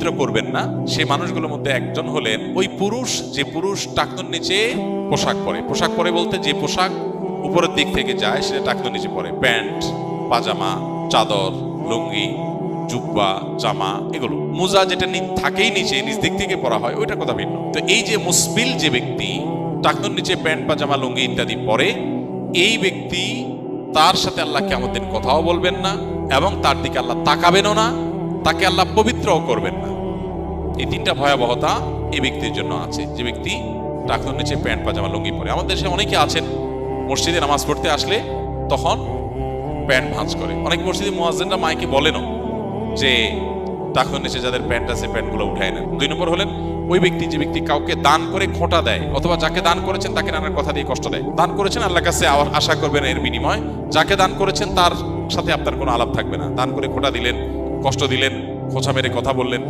পবিত্র করবেন না, সেই মানুষগুলোর মধ্যে একজন হলেন ওই পুরুষ, যে পুরুষ টাকনুর নিচে পোশাক পরে। পোশাক পরে বলতে যে পোশাক উপরের দিক থেকে যায় সেটা টাকনুর নিচে পরে, প্যান্ট, পাজামা, চাদর, লুঙ্গি, জুব্বা, জামা, এগুলো। মোজা যেটা থাকেই নিচে, নিচ দিক থেকে পরা হয়, ওইটার কথা ভিন্ন। তো এই যে মুসবিল যে ব্যক্তি টাকনুর নিচে প্যান্ট, পাজামা, লুঙ্গি ইত্যাদি পরে, এই ব্যক্তি তার সাথে আল্লাহ কিয়ামত দিন কথাও বলবেন না এবং তার দিকে আল্লাহ তাকাবেনও না, তাকে আল্লাহ পবিত্রও করবেন না। এই তিনটা ভয়াবহতা এই ব্যক্তির জন্য আছে, যে ব্যক্তি টাকনুর নিচে প্যান্ট, পাজামা, লুঙ্গি পরে। আমাদের দেশে অনেকে আছেন মসজিদে নামাজ পড়তে আসলে তখন প্যান্ট ভাঁজ করে। অনেক মসজিদে মুয়াজ্জিনরা মাইকে বলেনও যে টাকনুর নিচে যাদের প্যান্ট আছে প্যান্টগুলো উঠায় নেন। 2 নম্বর হলেন ওই ব্যক্তি, যে ব্যক্তি কাউকে দান করে খোঁটা দেয়, অথবা যাকে দান করেছেন তাকে নানার কথা দিয়ে কষ্ট দেয়। দান করেছেন, আল্লাহর কাছে আশা করবেন এর বিনিময়। যাকে দান করেছেন তার সাথে আপনার কোনো আলাপ থাকবে না। দান করে খোঁটা দিলেন, কষ্ট দিলেন, খোঁচা মেরে কথা বললেন,